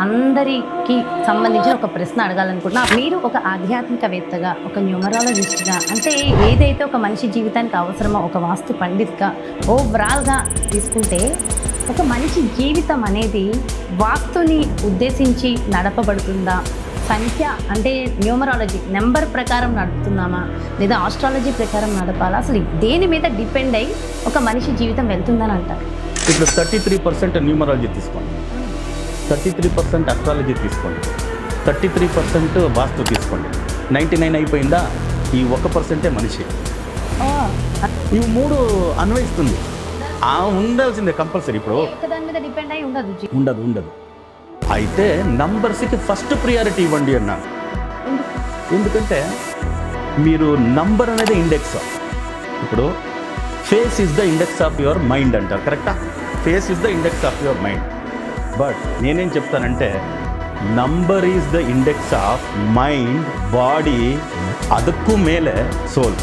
అందరికి సంబంధించిన ఒక ప్రశ్న అడగాలనుకుంటున్నా. మీరు ఒక ఆధ్యాత్మికవేత్తగా, ఒక న్యూమరాలజిస్ట్గా, అంటే ఏదైతే ఒక మనిషి జీవితానికి అవసరమో ఒక వాస్తు పండిత్గా ఓవరాల్గా తీసుకుంటే ఒక మనిషి జీవితం అనేది వాస్తుని ఉద్దేశించి నడపబడుతుందా, సంఖ్య అంటే న్యూమరాలజీ నెంబర్ ప్రకారం నడుపుతున్నామా, లేదా ఆస్ట్రాలజీ ప్రకారం నడపాలా, అసలు దేని మీద డిపెండ్ అయ్యి ఒక మనిషి జీవితం వెళ్తుందని అంటారు? ఇప్పుడు 33% న్యూమరాలజీ తీసుకోండి, 33% అస్ట్రాలజీ తీసుకోండి, 33% వాస్తు తీసుకోండి, 99 అయిపోయిందా? ఈ 1% మనిషి. ఇవి 3 అన్వయిస్తుంది. ఉండాల్సిందే కంపల్సరీ. ఇప్పుడు దాని మీద డిపెండ్ అయ్యి ఉండదు. అయితే నంబర్స్కి ఫస్ట్ ప్రియారిటీ ఇవ్వండి అన్నాను. ఎందుకంటే మీరు నంబర్ అనేది ఇండెక్స్. ఇప్పుడు face is the index of your mind అంటారు, కరెక్టా? Face is the index of your mind. But నేనేం చెప్తానంటే number is the index of mind, body, ಅದಕ್ಕೂ ಮೇಲೆ ಸೋಲ್.